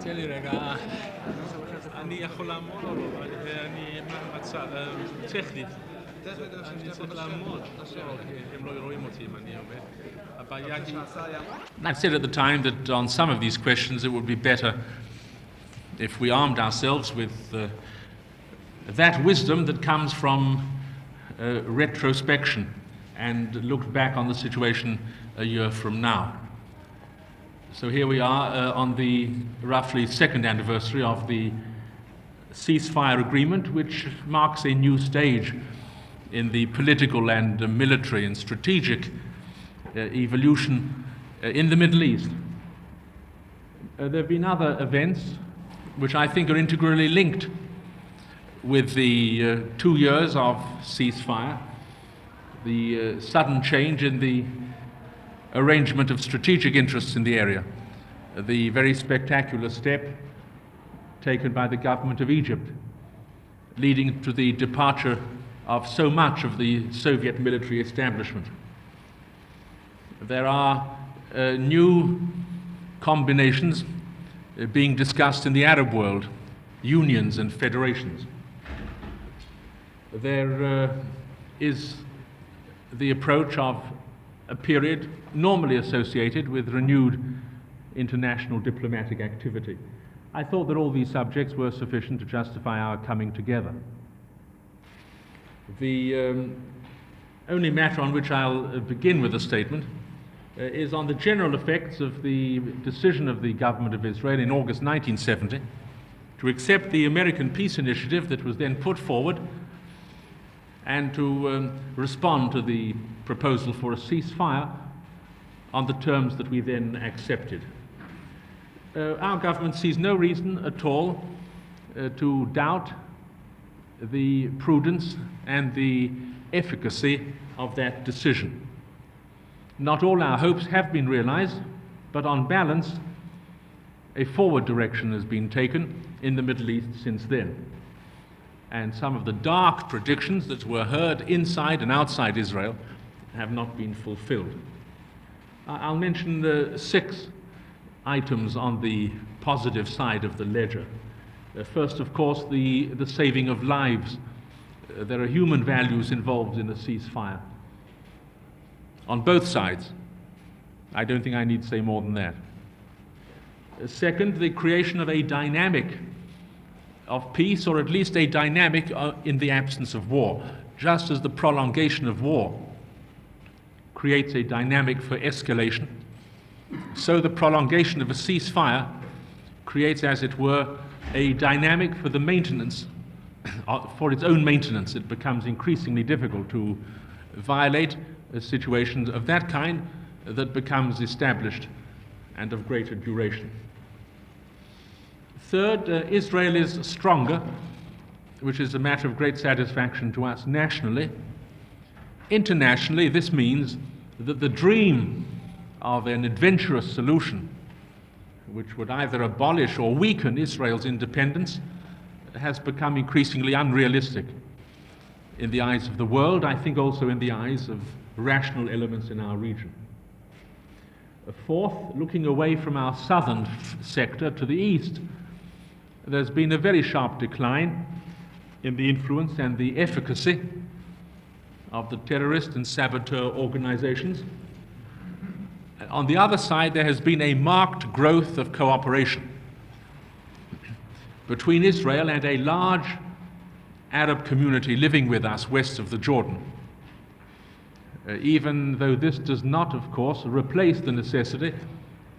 תן לי רגע, אני יכול לעמוד או לא? אני טכנית. אני צריך לעמוד. הם לא רואים אותי אם אני עובד. הבעיה היא... I said at the time that on some of these questions it would be better if we armed ourselves with that wisdom that comes from retrospection and looked back on the situation a year from now. So here we are on the roughly second anniversary of the ceasefire agreement, which marks a new stage in the political and military and strategic evolution in the Middle East. There have been other events which I think are integrally linked with the 2 years of ceasefire, the sudden change in the arrangement of strategic interests in the area, the very spectacular step taken by the government of Egypt, leading to the departure of so much of the Soviet military establishment. There are new combinations being discussed in the Arab world, unions and federations. There is the approach of a period normally associated with renewed international diplomatic activity. I thought that all these subjects were sufficient to justify our coming together. The only matter on which I'll begin with a statement is on the general effects of the decision of the government of Israel in August 1970 to accept the American peace initiative that was then put forward and to respond to the proposal for a ceasefire on the terms that we then accepted. Our government sees no reason at all to doubt the prudence and the efficacy of that decision. Not all our hopes have been realized, but on balance, a forward direction has been taken in the Middle East since then. And some of the dark predictions that were heard inside and outside Israel have not been fulfilled. I'll mention 6 items on the positive side of the ledger. First, of course, the saving of lives. There are human values involved in a ceasefire on both sides. I don't think I need to say more than that. Second, the creation of a dynamic of peace, or at least a dynamic in the absence of war, just as the prolongation of war creates a dynamic for escalation, so the prolongation of a ceasefire creates, as it were, a dynamic for the maintenance, for its own maintenance. It becomes increasingly difficult to violate situations of that kind that becomes established and of greater duration. Third, Israel is stronger, which is a matter of great satisfaction to us nationally. Internationally, this means that the dream of an adventurous solution, which would either abolish or weaken Israel's independence, has become increasingly unrealistic in the eyes of the world, I think also in the eyes of rational elements in our region. Fourth, looking away from our southern sector to the east, there's been a very sharp decline in the influence and the efficacy of the terrorist and saboteur organizations. On the other side, there has been a marked growth of cooperation between Israel and a large Arab community living with us west of the Jordan. Even though this does not, of course, replace the necessity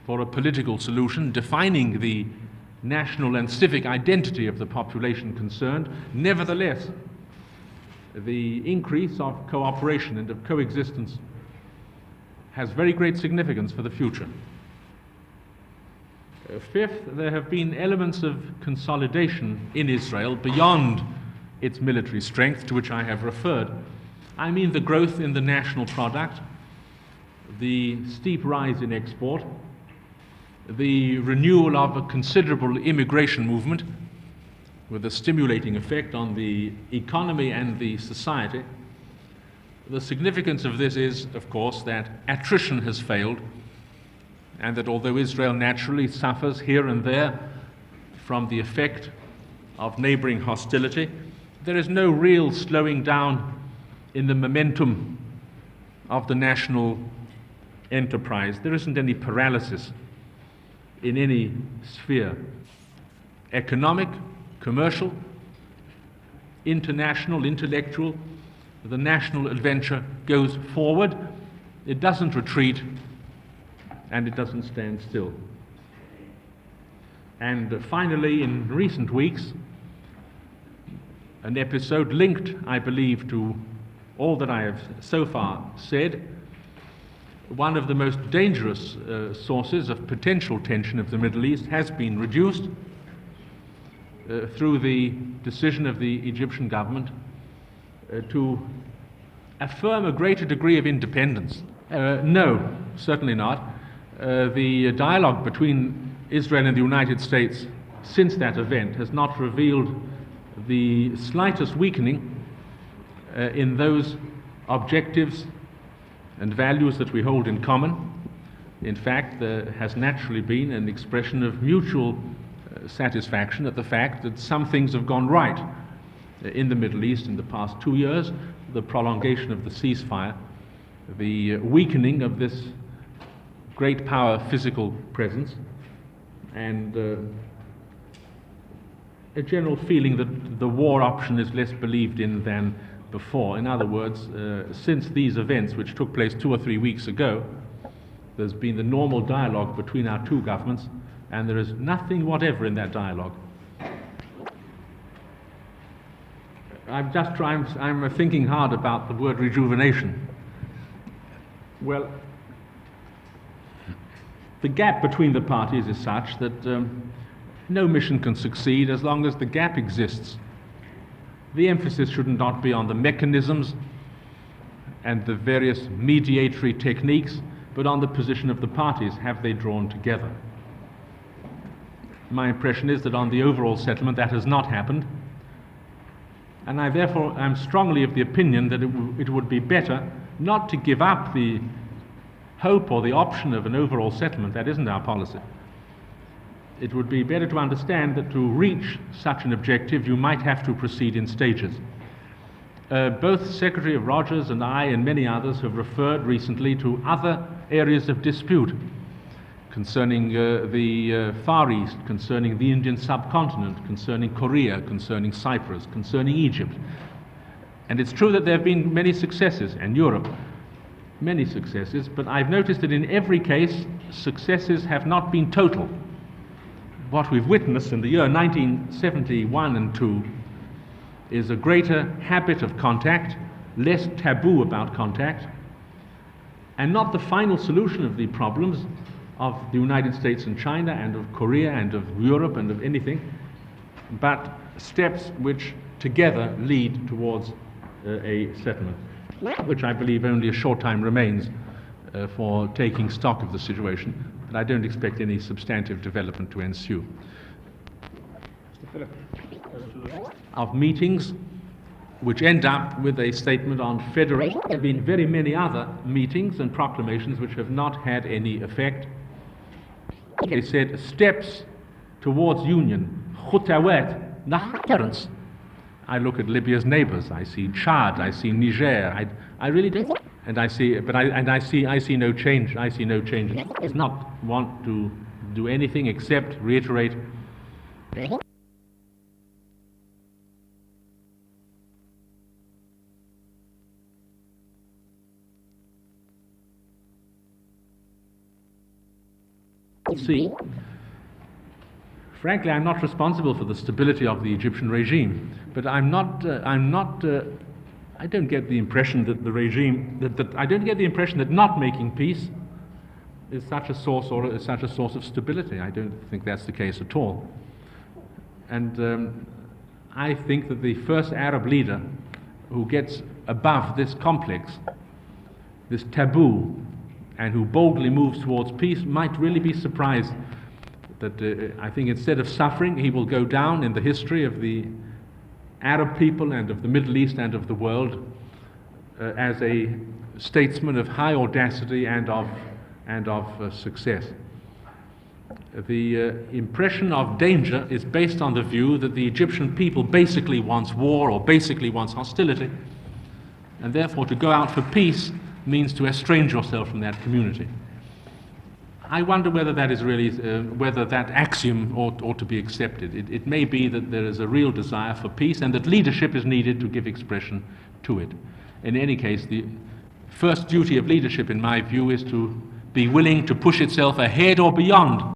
for a political solution defining the national and civic identity of the population concerned, nevertheless, the increase of cooperation and of coexistence has very great significance for the future. Fifth, there have been elements of consolidation in Israel beyond its military strength, to which I have referred. I mean the growth in the national product, the steep rise in export, the renewal of a considerable immigration movement with a stimulating effect on the economy and the society. The significance of this is, of course, that attrition has failed, and that although Israel naturally suffers here and there from the effect of neighboring hostility. There is no real slowing down in the momentum of the national enterprise. There isn't any paralysis in any sphere. Economic, commercial, international, intellectual, the national adventure goes forward. It doesn't retreat, and it doesn't stand still. And finally, in recent weeks, an episode linked, I believe, to all that I have so far said. One of the most dangerous sources of potential tension of the Middle East has been reduced through the decision of the Egyptian government to affirm a greater degree of independence. No, certainly not. The dialogue between Israel and the United States since that event has not revealed the slightest weakening in those objectives and values that we hold in common. In fact, there has naturally been an expression of mutual satisfaction at the fact that some things have gone right in the Middle East in the past 2 years, the prolongation of the ceasefire, the weakening of this great power physical presence, and a general feeling that the war option is less believed in than before. In other words, since these events, which took place 2 or 3 weeks ago, there's been the normal dialogue between our two governments, and there is nothing whatever in that dialogue. I'm thinking hard about the word rejuvenation. Well, the gap between the parties is such that no mission can succeed as long as the gap exists. The emphasis should not be on the mechanisms and the various mediatory techniques, but on the position of the parties. Have they drawn together? My impression is that on the overall settlement that has not happened, and I therefore am strongly of the opinion that it would be better not to give up the hope or the option of an overall settlement. That isn't our policy. It would be better to understand that to reach such an objective you might have to proceed in stages. Both Secretary of Rogers and I and many others have referred recently to other areas of dispute concerning the Far East, concerning the Indian subcontinent, concerning Korea, concerning Cyprus, concerning Egypt. And it's true that there have been many successes, and Europe, many successes, but I've noticed that in every case, successes have not been total. What we've witnessed in the year 1971 and 2 is a greater habit of contact, less taboo about contact, and not the final solution of the problems of the United States and China and of Korea and of Europe and of anything, but steps which together lead towards a settlement, which I believe only a short time remains for taking stock of the situation, but I don't expect any substantive development to ensue. Of meetings which end up with a statement on federation. There have been very many other meetings and proclamations which have not had any effect. They said steps towards union, khutawat, not. I look at Libya's neighbors. I see Chad. I see Niger. I really do, and I see no change. I see no change. It does not want to do anything except reiterate. See, frankly, I'm not responsible for the stability of the Egyptian regime, but I don't get the impression that the regime, I don't get the impression that not making peace is such a source of stability. I don't think that's the case at all. And I think that the first Arab leader who gets above this complex, this taboo, and who boldly moves towards peace might really be surprised that I think instead of suffering, he will go down in the history of the Arab people and of the Middle East and of the world as a statesman of high audacity and of success. The impression of danger is based on the view that the Egyptian people basically wants war or basically wants hostility, and therefore to go out for peace means to estrange yourself from that community. I wonder whether that is really, whether that axiom ought to be accepted. It may be that there is a real desire for peace and that leadership is needed to give expression to it. In any case, the first duty of leadership, in my view, is to be willing to push itself ahead or beyond